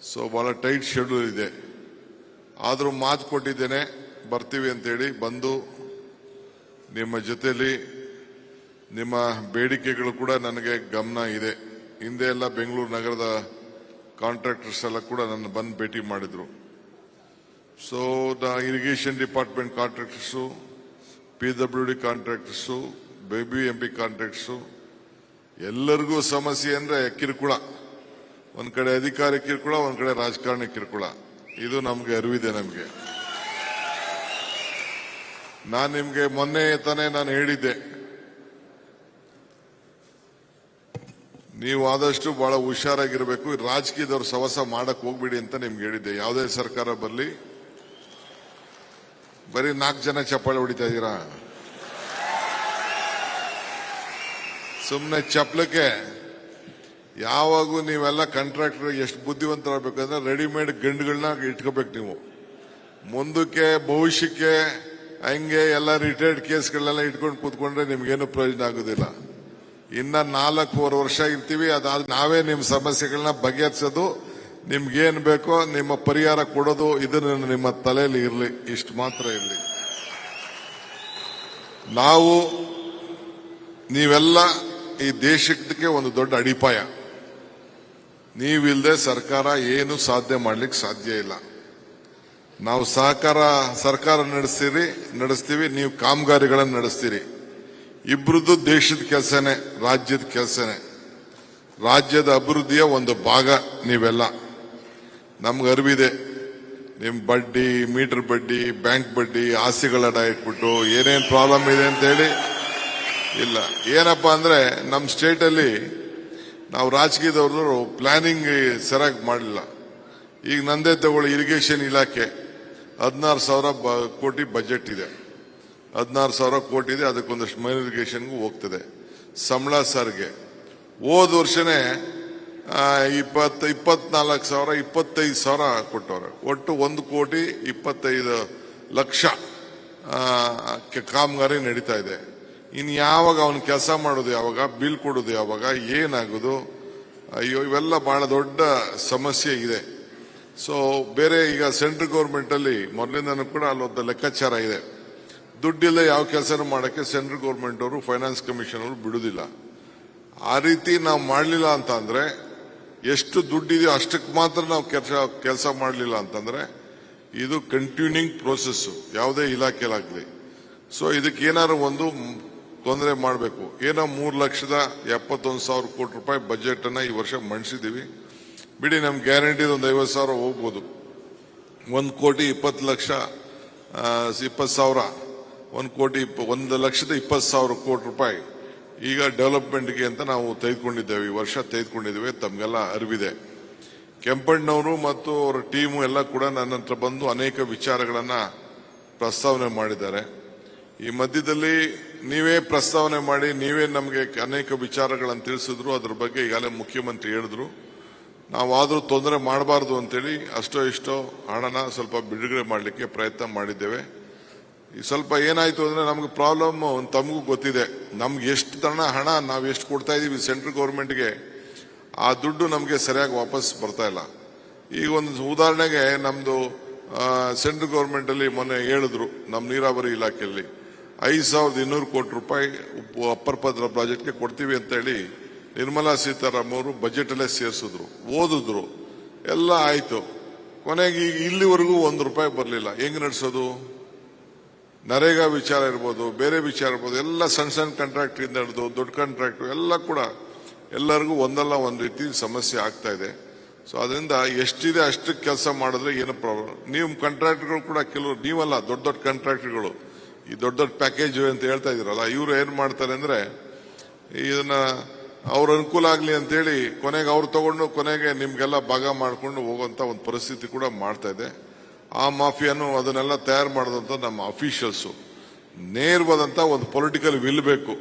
So ಬಹಳ tight schedule ಇದೆ. ಆದರೂ ಮಾತು ಕೊಟ್ಟಿದ್ದೇನೆ, ಬರ್ತೀವಿ ಅಂತೇಳಿ. ಬಂದು ನಿಮ್ಮ ಜೊತೆಲಿ ನಿಮ್ಮ ಬೇಡಿಕೆಗಳು ಕೂಡ ನನಗೆ ಗಮನ ಇದೆ. ಹಿಂದೆ ಎಲ್ಲ ಬೆಂಗಳೂರು ನಗರದ ಕಾಂಟ್ರಾಕ್ಟರ್ಸ್ ಎಲ್ಲ ಕೂಡ ನನ್ನ ಬಂದು ಭೇಟಿ ಮಾಡಿದ್ರು. So the irrigation department contractors, PWD contractors, BBMP contractors ಎಲ್ಲರಿಗೂ ಸಮಸ್ಯೆ ಅಂದ್ರೆ ಕಿರುಕುಳ. ಒಂದ್ ಕಡೆ ಅಧಿಕಾರಿ ಕಿರುಕುಳ, ಒಂದ್ ಕಡೆ ರಾಜಕಾರಣಿ ಕಿರುಕುಳ. ಇದು ನಮ್ಗೆ ಅರಿವಿದೆ. ನಮ್ಗೆ ನಾನು ನಿಮ್ಗೆ ಮೊನ್ನೆ ತಾನೇ ನಾನು ಹೇಳಿದ್ದೆ, ನೀವು ಆದಷ್ಟು ಬಹಳ ಹುಷಾರಾಗಿರ್ಬೇಕು, ರಾಜಕೀಯದವ್ರು ಸವಸ ಮಾಡಕ್ ಹೋಗ್ಬಿಡಿ ಅಂತ ನಿಮ್ಗೆ ಹೇಳಿದ್ದೆ. ಯಾವುದೇ ಸರ್ಕಾರ ಬರಲಿ, ಬರೀ 4 ಜನ ಚಪ್ಪಾಳೆ ಹೊಡಿತಾ ಇದ್ದೀರಾ. ಸುಮ್ಮನೆ ಚಪ್ಪಲಕ್ಕೆ. ಯಾವಾಗೂ ನೀವೆಲ್ಲ ಕಾಂಟ್ರಾಕ್ಟರ್ ಎಷ್ಟು ಬುದ್ಧಿವಂತರಾಗಬೇಕಂದ್ರೆ ರೆಡಿಮೇಡ್ ಗಂಡುಗಳನ್ನ ಇಟ್ಕೋಬೇಕು. ನೀವು ಮುಂದಕ್ಕೆ ಭವಿಷ್ಯಕ್ಕೆ ಹಂಗೆ ಎಲ್ಲ ರಿಟೈರ್ಡ್ ಕೇಸ್ಗಳನ್ನೆಲ್ಲ ಇಟ್ಕೊಂಡು ಕೂತ್ಕೊಂಡ್ರೆ ನಿಮ್ಗೇನು ಪ್ರಯೋಜನ ಆಗೋದಿಲ್ಲ. ಇನ್ನ 4 ವರ್ಷ ಇರ್ತೀವಿ, ಅದಾದ ನಾವೇ ನಿಮ್ಮ ಸಮಸ್ಯೆಗಳನ್ನ ಬಗೆಹರಿಸೋದು, ನಿಮ್ಗೇನ್ ಬೇಕೋ ನಿಮ್ಮ ಪರಿಹಾರ ಕೊಡೋದು. ಇದನ್ನ ನಿಮ್ಮ ತಲೆಯಲ್ಲಿ ಇರಲಿ, ಇಷ್ಟು ಮಾತ್ರ ಇರಲಿ. ನಾವು ನೀವೆಲ್ಲ ಈ ದೇಶಕ್ಕೆ ಒಂದು ದೊಡ್ಡ ಅಡಿಪಾಯ. ನೀವಿಲ್ಲದೆ ಸರ್ಕಾರ ಏನು ಸಾಧ್ಯ ಮಾಡ್ಲಿಕ್ಕೆ ಸಾಧ್ಯ ಇಲ್ಲ. ನಾವು ಸರ್ಕಾರ ನಡೆಸ್ತೀವಿ, ನೀವು ಕಾಮಗಾರಿಗಳನ್ನು ನಡೆಸ್ತೀರಿ. ಇಬ್ರದ್ದು ದೇಶದ ಕೆಲಸನೇ, ರಾಜ್ಯದ ಕೆಲಸನೇ. ರಾಜ್ಯದ ಅಭಿವೃದ್ಧಿಯ ಒಂದು ಭಾಗ ನೀವೆಲ್ಲ. ನಮ್ಗೆ ಅರಿವಿದೆ ನಿಮ್ ಬಡ್ಡಿ, ಮೀಟರ್ ಬಡ್ಡಿ, ಬ್ಯಾಂಕ್ ಬಡ್ಡಿ, ಆಸ್ತಿಗಳ ಅಡ ಇಟ್ಬಿಟ್ಟು ಏನೇನ್ ಪ್ರಾಬ್ಲಮ್ ಇದೆ ಅಂತ ಹೇಳಿ. ಇಲ್ಲ, ಏನಪ್ಪಾ ಅಂದ್ರೆ ನಮ್ಮ ಸ್ಟೇಟ್ ಅಲ್ಲಿ ನಾವು ರಾಜಕೀಯದವರು ಪ್ಲಾನಿಂಗ್ ಸರಿಯಾಗಿ ಮಾಡಲಿಲ್ಲ. ಈಗ ನಂದೇ ತಗೊಳ್ಳಿ, ಇರಿಗೇಷನ್ ಇಲಾಖೆ 16,000 ಕೋಟಿ ಬಜೆಟ್ ಇದೆ. 16,000 ಕೋಟಿ ಇದೆ. ಅದಕ್ಕೊಂದಷ್ಟು ಮೈನ್ ಇರಿಗೇಷನ್ಗೂ ಹೋಗ್ತದೆ. ಸಂಬಳ ಸಾರಿಗೆ ಹೋದ ವರ್ಷನೇ 24,000 25,000 ಕೊಟ್ಟವ್ರೆ. ಒಟ್ಟು 1,25,00,000 ಕಾಮಗಾರಿ ನಡೀತಾ ಇದೆ. ಇನ್ನು ಯಾವಾಗ ಅವನು ಕೆಲಸ ಮಾಡೋದು, ಯಾವಾಗ ಬಿಲ್ ಕೊಡೋದು, ಯಾವಾಗ ಏನಾಗೋದು? ಅಯ್ಯೋ, ಇವೆಲ್ಲ ಬಹಳ ದೊಡ್ಡ ಸಮಸ್ಯೆ ಇದೆ. ಸೊ ಬೇರೆ ಈಗ ಸೆಂಟ್ರಲ್ ಗೌರ್ಮೆಂಟ್ ಅಲ್ಲಿ ಮೊದಲಿಂದನೂ ಕೂಡ ಅಲ್ಲೊಂದು ಲೆಕ್ಕಾಚಾರ ಇದೆ. ದುಡ್ಡಿಲ್ಲ ಯಾವ ಕೆಲಸನೂ ಮಾಡಕ್ಕೆ ಸೆಂಟ್ರಲ್ ಗೌರ್ಮೆಂಟ್ ಅವರು, ಫೈನಾನ್ಸ್ ಕಮಿಷನ್ ಅವರು ಬಿಡುದಿಲ್ಲ. ಆ ರೀತಿ ನಾವು ಮಾಡಲಿಲ್ಲ ಅಂತ ಅಂದ್ರೆ, ಎಷ್ಟು ದುಡ್ಡಿದೆಯೋ ಅಷ್ಟಕ್ಕೆ ಮಾತ್ರ ನಾವು ಕೆಲಸ ಮಾಡಲಿಲ್ಲ ಅಂತಂದ್ರೆ ಇದು ಕಂಟಿನ್ಯೂಯಿಂಗ್ ಪ್ರೋಸೆಸ್ ಯಾವುದೇ ಇಲಾಖೆಲಾಗ್ಲಿ. ಸೊ ಇದಕ್ಕೆ ಏನಾದ್ರು ಒಂದು ತೊಂದರೆ ಮಾಡಬೇಕು. ಏನೋ 3,71,000 ಕೋಟಿ ರೂಪಾಯಿ ಬಜೆಟ್ ಅನ್ನ ಈ ವರ್ಷ ಮಂಡಿಸಿದೀವಿ. ಬಿಡಿ, ನಮ್ ಗ್ಯಾರಂಟಿ ಒಂದು 50,000 ಹೋಗ್ಬೋದು. 1,20,00,000 1,20,000 ಕೋಟಿ ರೂಪಾಯಿ ಈಗ ಡೆವಲಪ್ಮೆಂಟ್ಗೆ ಅಂತ ನಾವು ತೆಗೆದುಕೊಂಡಿದ್ದೇವೆ. ಈ ವರ್ಷ ತೆಗೆದುಕೊಂಡಿದ್ದೇವೆ, ತಮ್ಗೆಲ್ಲ ಅರಿವಿದೆ. ಕೆಂಪಣ್ಣವರು ಮತ್ತು ಅವರ ಟೀಮು ಎಲ್ಲ ಕೂಡ ನನ್ನ ಹತ್ರ ಬಂದು ಅನೇಕ ವಿಚಾರಗಳನ್ನ ಪ್ರಸ್ತಾವನೆ ಮಾಡಿದ್ದಾರೆ. ಈ ಮಧ್ಯದಲ್ಲಿ ನೀವೇ ಪ್ರಸ್ತಾವನೆ ಮಾಡಿ, ನೀವೇ ನಮಗೆ ಅನೇಕ ವಿಚಾರಗಳನ್ನು ತಿಳಿಸಿದ್ರು. ಅದ್ರ ಬಗ್ಗೆ ಈಗಾಗಲೇ ಮುಖ್ಯಮಂತ್ರಿ ಹೇಳಿದ್ರು. ನಾವಾದ್ರೂ ತೊಂದರೆ ಮಾಡಬಾರ್ದು ಅಂತೇಳಿ ಅಷ್ಟೋ ಇಷ್ಟೋ ಹಣನ ಸ್ವಲ್ಪ ಬಿಡುಗಡೆ ಮಾಡಲಿಕ್ಕೆ ಪ್ರಯತ್ನ ಮಾಡಿದ್ದೇವೆ. ಈ ಸ್ವಲ್ಪ ಏನಾಯ್ತು ಅಂದ್ರೆ ನಮ್ಗೆ ಪ್ರಾಬ್ಲಮ್ ತಮಗೂ ಗೊತ್ತಿದೆ. ನಮ್ಗೆ ಎಷ್ಟು ಹಣ ನಾವು ಎಷ್ಟು ಕೊಡ್ತಾ ಇದೀವಿ ಸೆಂಟ್ರಲ್ ಗೌರ್ಮೆಂಟ್ಗೆ, ಆ ದುಡ್ಡು ನಮಗೆ ಸರಿಯಾಗಿ ವಾಪಸ್ ಬರ್ತಾ ಇಲ್ಲ. ಈಗ ಒಂದು ಉದಾಹರಣೆಗೆ, ನಮ್ದು ಸೆಂಟ್ರಲ್ ಗೌರ್ಮೆಂಟ್ ಅಲ್ಲಿ ಮೊನ್ನೆ ಹೇಳಿದ್ರು, ನಮ್ಮ ನೀರಾವರಿ ಇಲಾಖೆಯಲ್ಲಿ 5,200 ಕೋಟಿ ರೂಪಾಯಿ ಅಪ್ಪರ್ ಭದ್ರಾ ಪ್ರಾಜೆಕ್ಟ್ಗೆ ಕೊಡ್ತೀವಿ ಅಂತ ಹೇಳಿ ನಿರ್ಮಲಾ ಸೀತಾರಾಮನ್ ಅವರು ಬಜೆಟ್ ಅಲ್ಲೇ ಸೇರಿಸಿದ್ರು, ಓದಿದ್ರು, ಎಲ್ಲ ಆಯ್ತು. ಕೊನೆಗೆ ಇಲ್ಲಿವರೆಗೂ ₹1 ಬರಲಿಲ್ಲ. ಹೆಂಗ್ ನಡೆಸೋದು? ನರೇಗಾ ವಿಚಾರ ಇರ್ಬೋದು, ಬೇರೆ ವಿಚಾರ ಇರ್ಬೋದು, ಎಲ್ಲ ಸಣ್ಣ ಕಾಂಟ್ರಾಕ್ಟ್ ಇಂದ ಹಿಡಿದು ದೊಡ್ಡ ಕಾಂಟ್ರಾಕ್ಟ್ ಎಲ್ಲ ಕೂಡ ಎಲ್ಲರಿಗೂ ಒಂದಲ್ಲ ಒಂದು ರೀತಿ ಸಮಸ್ಯೆ ಆಗ್ತಾ ಇದೆ. ಸೊ ಅದರಿಂದ ಎಷ್ಟಿದೆ ಅಷ್ಟಕ್ಕೆ ಕೆಲಸ ಮಾಡಿದ್ರೆ ಏನು ಪ್ರಾಬ್ಲಮ್. ನೀವು ಕಾಂಟ್ರಾಕ್ಟ್ಗಳು ಕೂಡ ಕೆಲವರು, ನೀವಲ್ಲ, ದೊಡ್ಡ ದೊಡ್ಡ ಕಾಂಟ್ರಾಕ್ಟ್ಗಳು ಈ ದೊಡ್ಡ ದೊಡ್ಡ ಪ್ಯಾಕೇಜ್ ಅಂತ ಹೇಳ್ತಾ ಇದ್ರಲ್ಲ, ಇವ್ರು ಏನ್ ಮಾಡ್ತಾರೆ ಅಂದ್ರೆ ಇದನ್ನ ಅವ್ರ ಅನುಕೂಲ ಆಗ್ಲಿ ಅಂತೇಳಿ ಕೊನೆಗೆ ಅವ್ರು ತಗೊಂಡು ಕೊನೆಗೆ ನಿಮ್ಗೆಲ್ಲ ಭಾಗ ಮಾಡ್ಕೊಂಡು ಹೋಗುವಂತ ಒಂದು ಪರಿಸ್ಥಿತಿ ಕೂಡ ಮಾಡ್ತಾ ಇದೆ. ಆ ಮಾಫಿಯಾನು ಅದನ್ನೆಲ್ಲ ತಯಾರು ಮಾಡಿದಂತ ನಮ್ಮ ಅಫಿಷಿಯಲ್ಸ್ ನೇರವಾದಂತ ಒಂದು ಪೊಲಿಟಿಕಲ್ ವಿಲ್ ಬೇಕು.